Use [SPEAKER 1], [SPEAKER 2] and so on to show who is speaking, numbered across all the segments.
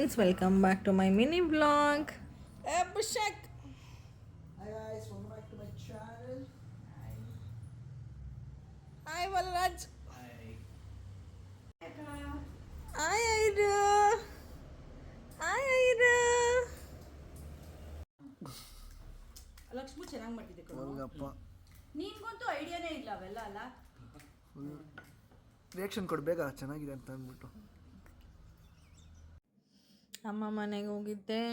[SPEAKER 1] friends, welcome back to my mini vlog. Abhishek.
[SPEAKER 2] Hi guys, welcome back to my channel.
[SPEAKER 1] Hi Valraj.
[SPEAKER 2] Hi.
[SPEAKER 1] Hi Aidu. Hi Aidu.
[SPEAKER 3] Lakshmi ಚೆನ್ನಾಗಿ ಮಾಡ್ತಿದ್ದೆ ಕಣೋ.
[SPEAKER 2] ಹೋಗಪ್ಪ.
[SPEAKER 3] ನಿನ್ಗಂತೂ ಐಡಿಯಾನೇ ಇಲ್ಲ ಅವೆಲ್ಲ ಅಲ್ಲ.
[SPEAKER 2] Reaction ಕೊಡಬೇಕಾ ಚೆನ್ನಾಗಿದೆ ಅಂತ ಅಂದ್ಬಿಟ್ಟು.
[SPEAKER 1] ಅಮ್ಮ ಮನೆಗೆ ಹೋಗಿದ್ದೆ.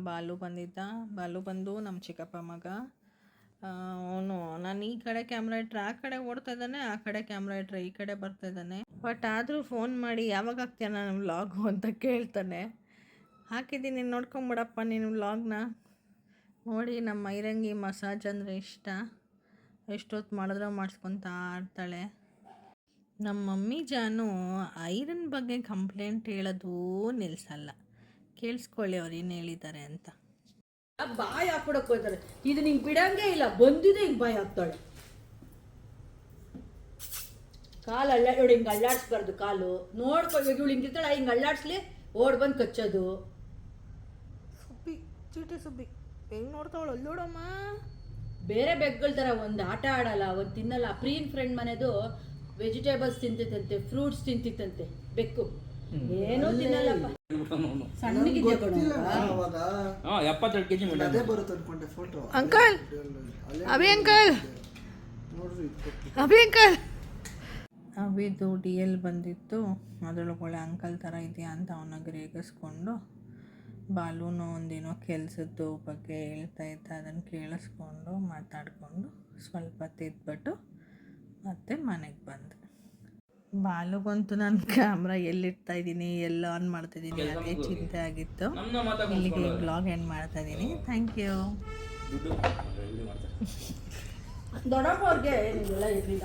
[SPEAKER 1] ಬಾಲು ಬಂದಿದ್ದ. ಬಾಲು ಬಂದು ನಮ್ಮ ಚಿಕ್ಕಪ್ಪ ಮಗ. ಅವನು ನಾನು ಈ ಕಡೆ ಕ್ಯಾಮ್ರಾ ಇಟ್ಟರೆ ಆ ಕಡೆ ಓಡ್ತಾ ಇದ್ದಾನೆ, ಆ ಕಡೆ ಕ್ಯಾಮ್ರಾ ಇಟ್ಟರೆ ಈ ಕಡೆ ಬರ್ತಾ ಇದ್ದಾನೆ. ಬಟ್ ಆದರೂ ಫೋನ್ ಮಾಡಿ ಯಾವಾಗ ಹಾಕ್ತೀಯ ನಾನು ವ್ಲಾಗು ಅಂತ ಕೇಳ್ತಾನೆ. ಹಾಕಿದ್ದೀನಿ, ನೋಡ್ಕೊಂಬಿಡಪ್ಪ ನೀನು ವ್ಲಾಗ್ನ. ನೋಡಿ ನಮ್ಮ ಐರಂಗಿ ಮಸಾಜ್ ಅಂದರೆ ಇಷ್ಟ. ಎಷ್ಟೊತ್ತು ಮಾಡಿದ್ರೂ ಮಾಡಿಸ್ಕೊತಾ ಇರ್ತಾಳೆ. ನಮ್ಮ ಮಮ್ಮಿ ಜಾನು ಐರನ್ ಬಗ್ಗೆ ಕಂಪ್ಲೇಂಟ್ ಹೇಳೋದು ನಿಲ್ಲಿಸಲ್ಲ. ಕೇಳಿಸ್ಕೊಳ್ಳಿ ಅವ್ರು ಏನು ಹೇಳಿದ್ದಾರೆ ಅಂತ.
[SPEAKER 3] ಬಾಯಿ ಹಾಕ್ಬಿಡಕ್ ಹೋಗ್ತಾರೆ. ಇದು ನಿಂಗೆ ಬಿಡಂಗೇ ಇಲ್ಲ, ಬಂದಿದೆ ಹಿಂಗೆ ಬಾಯಿ ಹಾಕ್ತಾಳೆ. ಕಾಲು ನೋಡಿ ಹಿಂಗೆ ಅಳ್ಳಾಡ್ಸ್ಬಾರ್ದು. ಕಾಲು ನೋಡ್ಕೊ, ಇವಳು ಹಿಂಗಿರ್ತಾಳೆ, ಹಿಂಗೆ ಅಳ್ಳಾಡ್ಸ್ಲಿ ಓಡ್ ಬಂದು ಕಚ್ಚೋದು.
[SPEAKER 1] ಸುಬ್ಬಿ, ಚೀಟಿ ಸುಬ್ಬಿ ಹೆಂಗೆ ನೋಡ್ತಾವಳು ಅಲ್ಲೋಡಮ್ಮ.
[SPEAKER 3] ಬೇರೆ ಬೆಕ್ಕಗಳ ಥರ ಒಂದು ಆಟ ಆಡಲ್ಲ, ಒಂದು ತಿನ್ನಲ್ಲ. ಪ್ರೀನ್ ಫ್ರೆಂಡ್ ಮನೆದು ವೆಜಿಟೇಬಲ್ಸ್ ತಿಂತಿತ್ತಂತೆ, ಫ್ರೂಟ್ಸ್ ತಿಂತಿತ್ತಂತೆ ಬೆಕ್ಕು. ಏನೂ ತಿನ್ನಲ್ಲಪ್ಪ. ಸಣ್ಣಗಿದ್ದೆ ಕಣೋ.
[SPEAKER 4] 72 kg
[SPEAKER 2] ಅದೇ ಬರುತ್ತೆ ಅನ್ಕೊಂಡೆ photo.
[SPEAKER 1] Uncle, Abhi uncle, Abhi uncle. ಅಭಿದು DL ಬಂದಿತ್ತು. ಅದರೊಳಗೆ ಅಂಕಲ್ ಥರ ಇದೆಯಾ ಅಂತ ಅವನಾಗ ರೇಗಿಸ್ಕೊಂಡು, ಬಾಲೂನು ಒಂದೇನೋ ಕೆಲಸದ್ದು ಬಗ್ಗೆ ಹೇಳ್ತಾ ಇದ್ದ. ಅದನ್ನು ಕೇಳಿಸ್ಕೊಂಡು ಮಾತಾಡಿಕೊಂಡು ಸ್ವಲ್ಪ ತಿದ್ಬಿಟ್ಟು ಮತ್ತೆ ಮನೆಗೆ ಬಂದೆ. ಬಾಲುಗಂತೂ ನಾನು ಕ್ಯಾಮ್ರಾ ಎಲ್ಲಿಡ್ತಾ ಇದ್ದೀನಿ, ಎಲ್ಲ ಆನ್ ಮಾಡ್ತಾಯಿದ್ದೀನಿ, ಅದೇ ಚಿಂತೆ ಆಗಿತ್ತು. ಇಲ್ಲಿಗೆ ಬ್ಲಾಗ್ ಎಂಡ್ ಮಾಡ್ತಾಯಿದ್ದೀನಿ. Thank you.
[SPEAKER 3] ದೊಡ್ಡಪ್ಪ ಅವ್ರಿಗೆ ಏನಿಲ್ಲ ಇರಲಿಲ್ಲ.